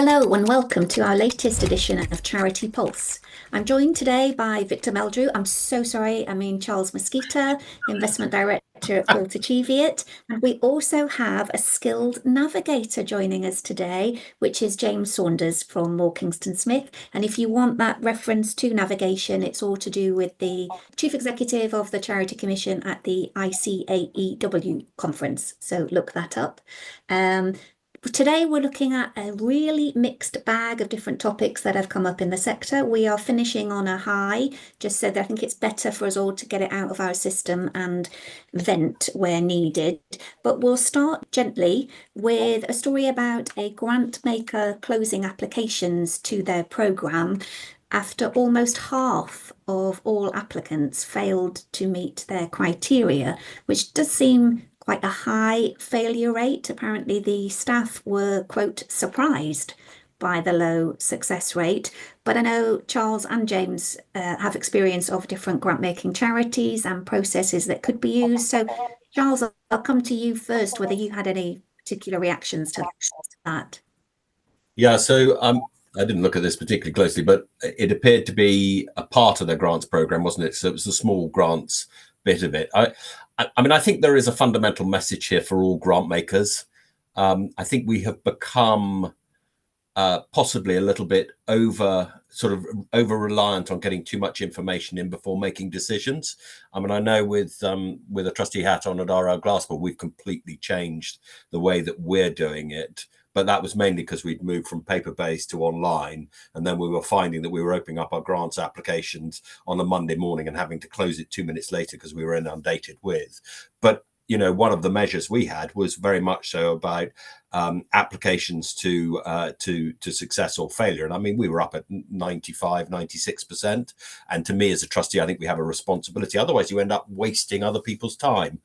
Hello and welcome to our latest edition of Charity Pulse. I'm joined today by Victor Meldrew. I'm so sorry, I mean Charles Mosquita, Investment Director at Quilter Cheviot. And we also have a skilled navigator joining us today, which is James Saunders from Moore Kingston Smith. And if you want that reference to navigation, it's all to do with the Chief Executive of the Charity Commission at the ICAEW conference. So look that up. Today, we're looking at a really mixed bag of different topics that have come up in the sector. We are finishing on a high, just so that I think it's better for us all to get it out of our system and vent where needed. But we'll start gently with a story about a grant maker closing applications to their programme after almost half of all applicants failed to meet their criteria, which does seem quite a high failure rate. Apparently, the staff were, quote, surprised by the low success rate. But I know Charles and James have experience of different grant-making charities and processes that could be used. So, Charles, I'll come to you first, whether you had any particular reactions to that. Yeah, so I didn't look at this particularly closely, but it appeared to be a part of their grants program, wasn't it? So it was a small grants bit of it. I mean, I think there is a fundamental message here for all grant makers. I think we have become possibly a little bit over reliant on getting too much information in before making decisions. I mean, I know with a trustee hat on at RL Glasspool, we've completely changed the way that we're doing it. But that was mainly because we'd moved from paper-based to online. And then we were finding that we were opening up our grants applications on a Monday morning and having to close it 2 minutes later because we were inundated with. But, you know, one of the measures we had was very much so about applications to success or failure. And I mean, we were up at 95, 96%. And to me as a trustee, I think we have a responsibility. Otherwise, you end up wasting other people's time.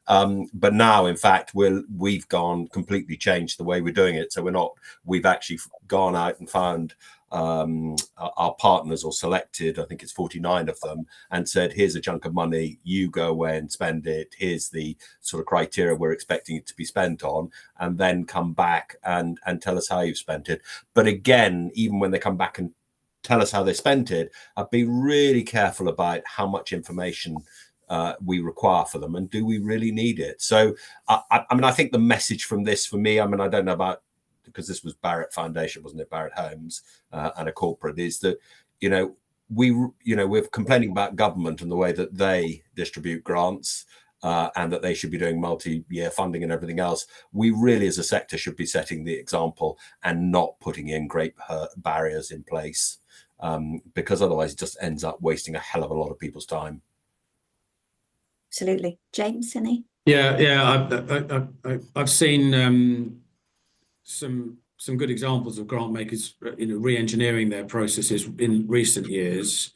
But now, in fact, we've gone completely changed the way we're doing it. So we've actually gone out and found our partners, or selected, I think it's 49 of them, and said, here's a chunk of money, you go away and spend it. Here's the sort of criteria we're expecting it to be spent on, and then come back and tell us how you've spent it. But again, even when they come back and tell us how they spent it, I'd be really careful about how much information we require for them, and do we really need it? So I mean, I think the message from this, for me, I mean, I don't know about, because this was Barratt Foundation, wasn't it, Barratt Homes, and a corporate, is that, we're complaining about government and the way that they distribute grants, and that they should be doing multi-year funding and everything else. We really, as a sector, should be setting the example and not putting in great barriers in place, because otherwise it just ends up wasting a hell of a lot of people's time. Absolutely. James, any? Yeah. I've seen some good examples of grant makers, re-engineering their processes in recent years.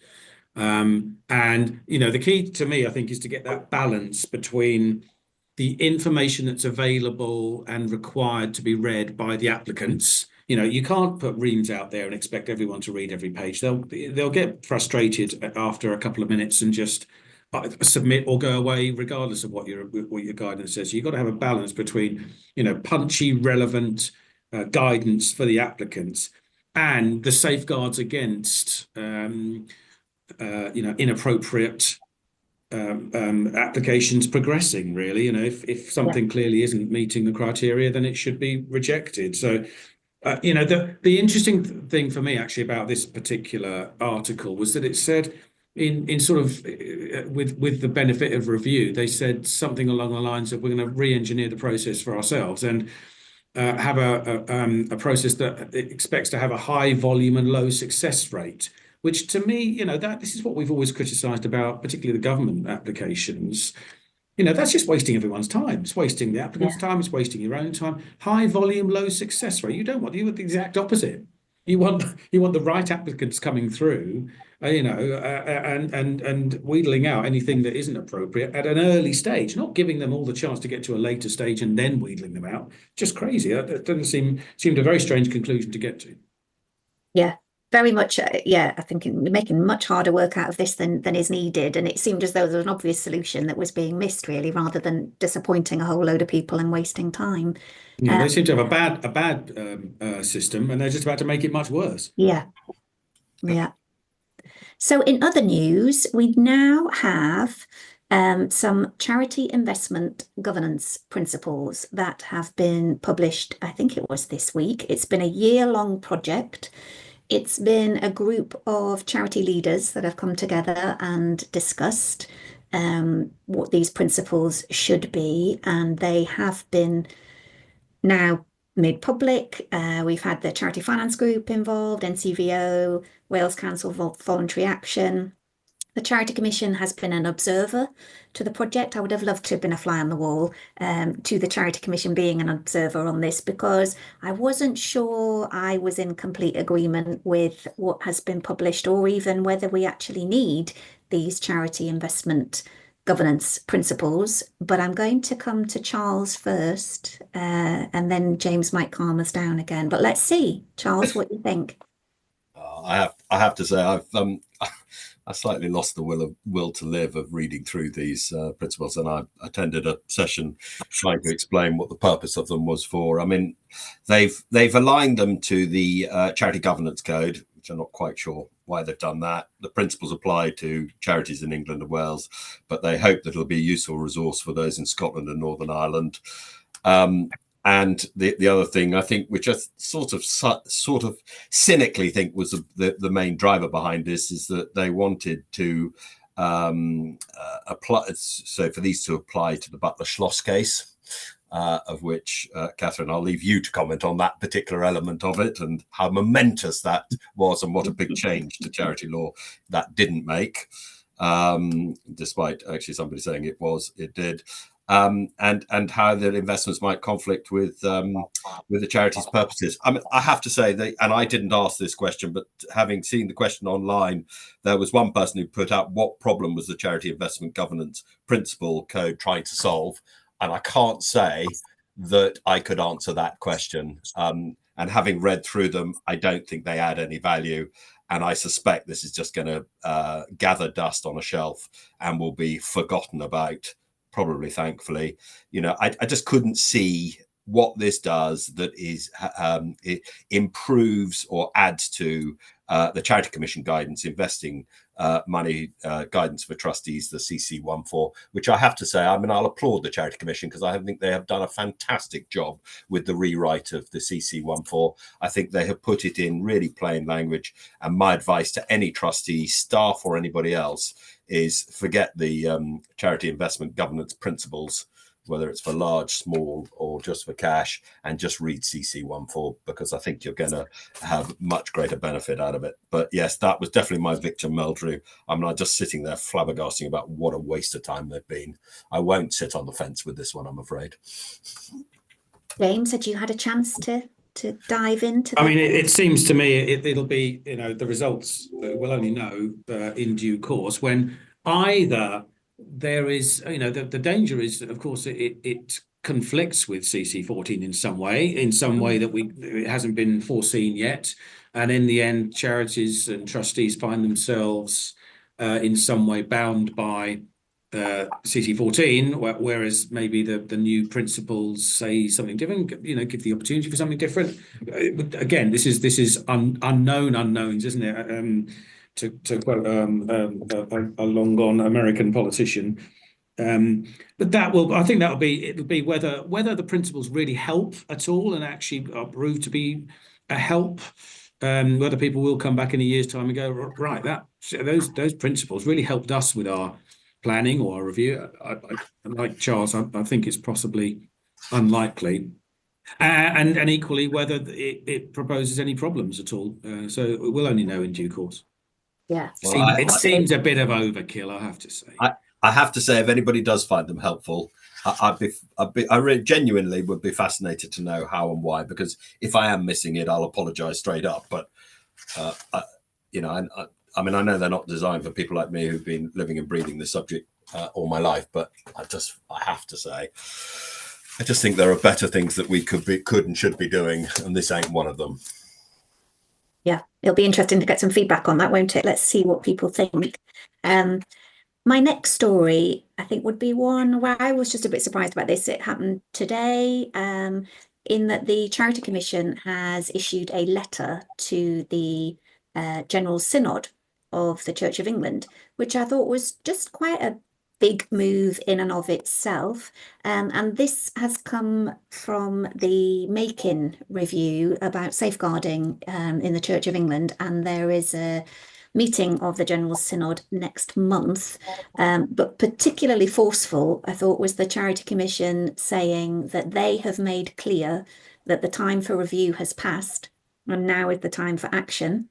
And the key to me, I think, is to get that balance between the information that's available and required to be read by the applicants. You can't put reams out there and expect everyone to read every page. They'll get frustrated after a couple of minutes and just submit or go away, regardless of what your guidance says. So you've got to have a balance between, punchy, relevant guidance for the applicants and the safeguards against, inappropriate applications progressing. Really, if something clearly isn't meeting the criteria, then it should be rejected. So, the interesting thing for me actually about this particular article was that it said, in sort of with the benefit of review, they said something along the lines of, we're going to re-engineer the process for ourselves and have a process that expects to have a high volume and low success rate, which to me, this is what we've always criticised about, particularly the government applications. That's just wasting everyone's time. It's wasting the applicant's time. It's wasting your own time. High volume, low success rate. You want the exact opposite. You want the right applicants coming through, and wheedling out anything that isn't appropriate at an early stage, not giving them all the chance to get to a later stage and then wheedling them out. Just crazy. That doesn't seemed a very strange conclusion to get to. Yeah, very much, yeah, I think we're making much harder work out of this than is needed. And it seemed as though there was an obvious solution that was being missed, really, rather than disappointing a whole load of people and wasting time. Yeah, they Um, seem to have a bad system, and they're just about to make it much worse. yeah, yeah. So, in other news, we now have some charity investment governance principles that have been published. I think it was this week. It's been a year-long project. It's been a group of charity leaders that have come together and discussed what these principles should be, and they have been now made public. We've had the Charity Finance Group involved, NCVO, Wales Council for Voluntary Action. The Charity Commission has been an observer to the project. I would have loved to have been a fly on the wall to the Charity Commission being an observer on this, because I wasn't sure I was in complete agreement with what has been published, or even whether we actually need these charity investment governance principles. But I'm going to come to Charles first, and then James might calm us down again. But let's see, Charles, what you think. I have to say I slightly lost the will to live of reading through these principles, and I attended a session trying to explain what the purpose of them was for. I mean, they've aligned them to the Charity Governance Code, which I'm not quite sure why they've done that. The principles apply to charities in England and Wales, but they hope that it'll be a useful resource for those in Scotland and Northern Ireland. And the other thing, I think, which I sort of cynically think was the main driver behind this, is that they wanted to apply. So for these to apply to the Butler Schloss case, of which, Catherine, I'll leave you to comment on that particular element of it and how momentous that was, and what a big change to charity law that didn't make, despite actually somebody saying it did. And how the investments might conflict with the charity's purposes. I mean, I have to say that, and I didn't ask this question, but having seen the question online, there was one person who put out what problem was the Charity Investment Governance Principle Code trying to solve, and I can't say that I could answer that question. And having read through them, I don't think they add any value. And I suspect this is just going to gather dust on a shelf and will be forgotten about, probably, thankfully. I just couldn't see what this does that is it improves or adds to the Charity Commission guidance, investing money guidance for trustees, the CC14, which I have to say, I mean, I'll applaud the Charity Commission, because I think they have done a fantastic job with the rewrite of the CC14. I think they have put it in really plain language. And my advice to any trustee, staff, or anybody else is forget the charity investment governance principles, whether it's for large, small, or just for cash, and just read CC14, because I think you're going to have much greater benefit out of it. But yes, that was definitely my Victor Meldrew. I'm not just sitting there flabbergasting about what a waste of time they've been. I won't sit on the fence with this one, I'm afraid. James, had you had a chance to dive into I mean, it seems to me it'll be, the results we'll only know in due course, when either there is, the danger is, of course, it conflicts with CC14 in some way that it hasn't been foreseen yet. And in the end, charities and trustees find themselves in some way bound by CC14, whereas maybe the new principles say something different, give the opportunity for something different. Again, this is unknown unknowns, isn't it? To quote a long gone American politician. But I think it'll be whether the principles really help at all and actually are proved to be a help. Whether people will come back in a year's time and go, right, those principles really helped us with our planning or a review. Like Charles, I think it's possibly unlikely, and equally whether it proposes any problems at all. So we'll only know in due course. Yeah. Well, it seems a bit of overkill, I have to say. I have to say, if anybody does find them helpful, I really genuinely would be fascinated to know how and why, because if I am missing it, I'll apologize straight up. But I mean, I know they're not designed for people like me who've been living and breathing this subject all my life, but I have to say, I just think there are better things that we could and should be doing, and this ain't one of them. Yeah, It'll be interesting to get some feedback on that, won't it? Let's see what people think. My next story, I think, would be one where I was just a bit surprised about this. It happened today, in that the Charity Commission has issued a letter to the General Synod of the Church of England, which I thought was just quite a big move in and of itself. And this has come from the Makin review about safeguarding in the Church of England. And there is a meeting of the General Synod next month. But particularly forceful, I thought, was the Charity Commission saying that they have made clear that the time for review has passed and now is the time for action.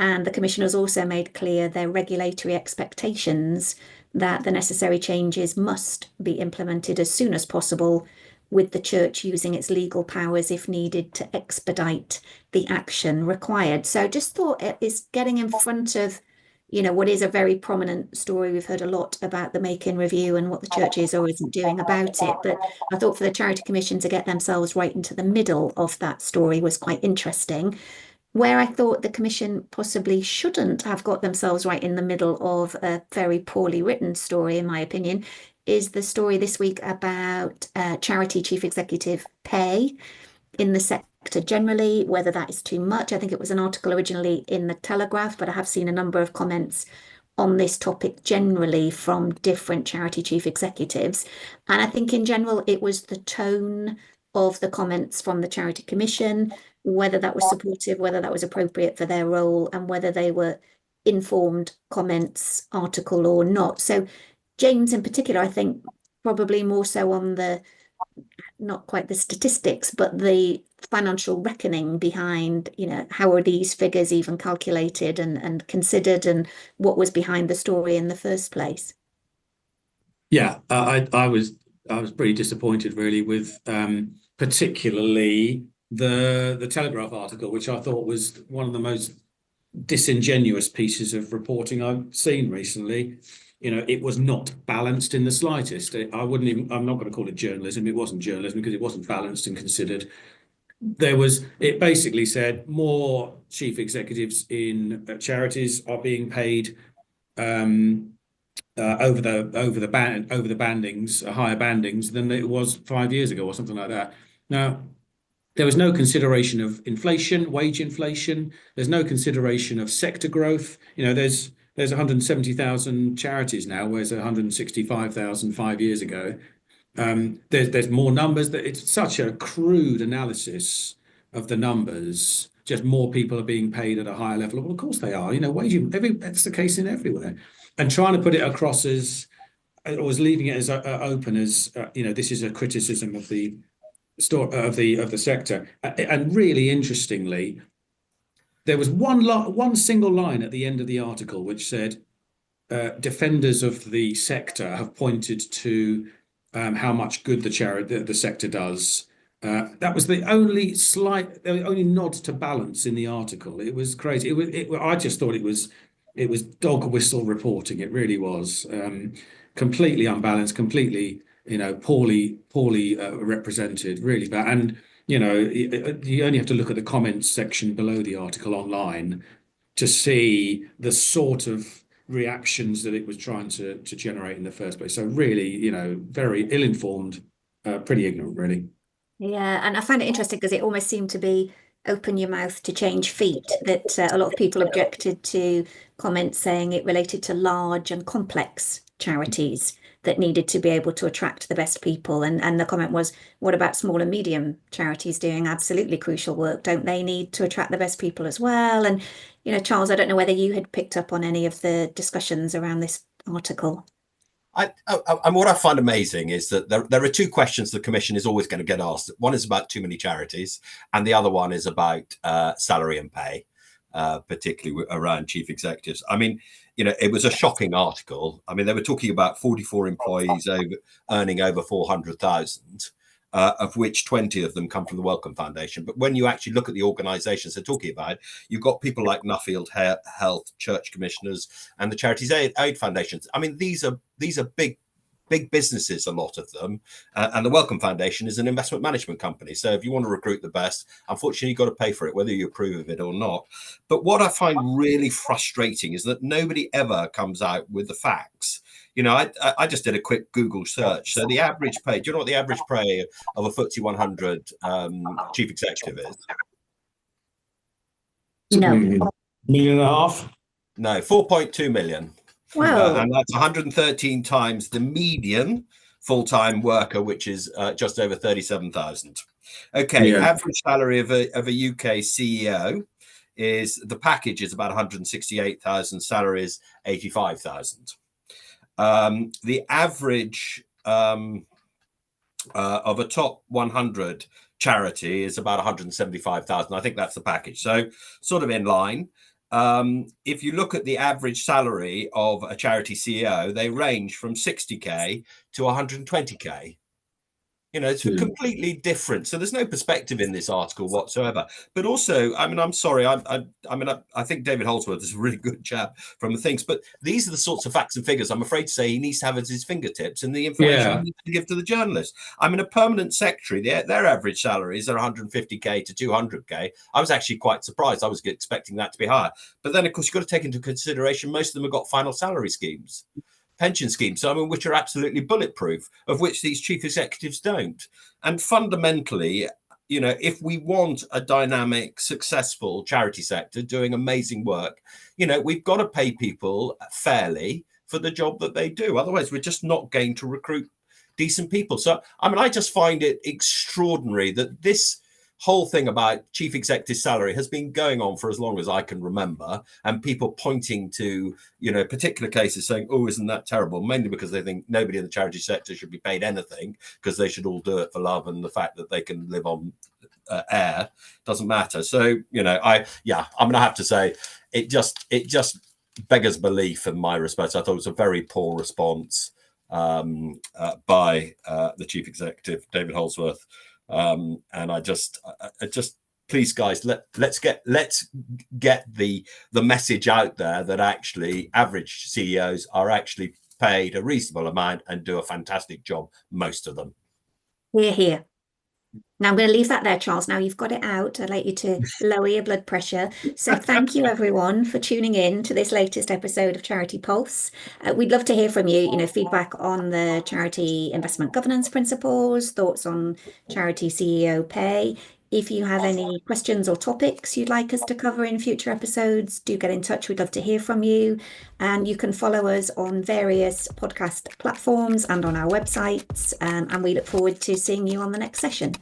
And the Commission has also made clear their regulatory expectations that the necessary changes must be implemented as soon as possible, with the Church using its legal powers if needed to expedite the action required. So I just thought it is getting in front of, what is a very prominent story. We've heard a lot about the Makin Review and what the Church is or isn't doing about it. But I thought for the Charity Commission to get themselves right into the middle of that story was quite interesting. Where I thought the Commission possibly shouldn't have got themselves right in the middle of a very poorly written story, in my opinion, is the story this week about charity chief executive pay in the sector generally, whether that is too much. I think it was an article originally in the Telegraph, but I have seen a number of comments on this topic generally from different charity chief executives. And I think in general, it was the tone of the comments from the Charity Commission, whether that was supportive, whether that was appropriate for their role, and whether they were informed comments, article or not. So James in particular, I think probably more so on the, not quite the statistics, but the financial reckoning behind, how are these figures even calculated and considered, and what was behind the story in the first place. Yeah, I was pretty disappointed really with particularly the Telegraph article, which I thought was one of the most disingenuous pieces of reporting I've seen recently. It was not balanced in the slightest. I'm not going to call it journalism. It wasn't journalism because it wasn't balanced and considered. It basically said more chief executives in charities are being paid over the bandings, higher bandings than it was 5 years ago or something like that. Now, there was no consideration of inflation, wage inflation. There's no consideration of sector growth. There's 170,000 charities now, whereas 165,000 5 years ago. There's more numbers. That it's such a crude analysis of the numbers. Just more people are being paid at a higher level. Well, of course they are. That's the case in everywhere. And trying to put it across as, or was leaving it as open as, this is a criticism of the sector. And really interestingly, there was one single line at the end of the article which said, defenders of the sector have pointed to how much good the sector does. That was the only nod to balance in the article. It was crazy. I just thought it was dog whistle reporting. It really was completely unbalanced, completely poorly represented, really bad. And you only have to look at the comments section below the article online to see the sort of reactions that it was trying to generate in the first place. So really, very ill-informed, pretty ignorant, really. Yeah, and I find it interesting because it almost seemed to be open your mouth to change feet, that a lot of people objected to comments saying it related to large and complex charities that needed to be able to attract the best people. And the comment was, what about small and medium charities doing absolutely crucial work? Don't they need to attract the best people as well? And, Charles, I don't know whether you had picked up on any of the discussions around this article. And what I find amazing is that there are two questions the Commission is always going to get asked. One is about too many charities, and the other one is about salary and pay, particularly around chief executives. I mean, it was a shocking article. I mean, they were talking about 44 employees earning over 400,000. Of which 20 of them come from the Wellcome Foundation. But when you actually look at the organisations they're talking about, you've got people like Nuffield Health, church commissioners, and the Charities Aid Foundations. I mean, these are big big businesses, a lot of them. And the Wellcome Foundation is an investment management company. So if you want to recruit the best, unfortunately, you've got to pay for it, whether you approve of it or not. But what I find really frustrating is that nobody ever comes out with the facts. I just did a quick Google search. So the average pay, do you know what the average pay of a FTSE 100 chief executive is? No. $1.5 million. No, 4.2 million. Wow. And that's 113 times the median full-time worker, which is just over 37,000. Okay, Yeah. average salary of a UK CEO is, the package is about 168,000, salary is 85,000. The average of a top 100 charity is about 175,000. I think that's the package. So sort of in line. If you look at the average salary of a charity CEO, they range from 60k to 120k. It's completely different. So there's no perspective in this article whatsoever. But also, I mean, I'm sorry. I think David Holdsworth is a really good chap from the things. But these are the sorts of facts and figures I'm afraid to say he needs to have at his fingertips, and the information he needs to give to the journalist. I mean, a permanent secretary, their average salaries are 150k to 200k. I was actually quite surprised. I was expecting that to be higher. But then, of course, you've got to take into consideration most of them have got final salary schemes, pension schemes, which are absolutely bulletproof, of which these chief executives don't. And fundamentally, if we want a dynamic, successful charity sector doing amazing work, we've got to pay people fairly for the job that they do. Otherwise, we're just not going to recruit decent people. So, I just find it extraordinary that this whole thing about chief executive salary has been going on for as long as I can remember, and people pointing to particular cases saying, oh, isn't that terrible, mainly because they think nobody in the charity sector should be paid anything, because they should all do it for love, and the fact that they can live on air doesn't matter. So I'm gonna have to say it just beggars belief in my respect. I thought it was a very poor response by the chief executive, David Holdsworth. And I just please, guys, let's get the message out there that actually average CEOs are actually paid a reasonable amount and do a fantastic job, most of them. Hear, hear. Now I'm going to leave that there, Charles. Now you've got it out. I'd like you to lower your blood pressure. So thank you, everyone, for tuning in to this latest episode of Charity Pulse. We'd love to hear from you, feedback on the charity investment governance principles, thoughts on charity CEO pay. If you have any questions or topics you'd like us to cover in future episodes, do get in touch. We'd love to hear from you. And you can follow us on various podcast platforms and on our websites. And we look forward to seeing you on the next session.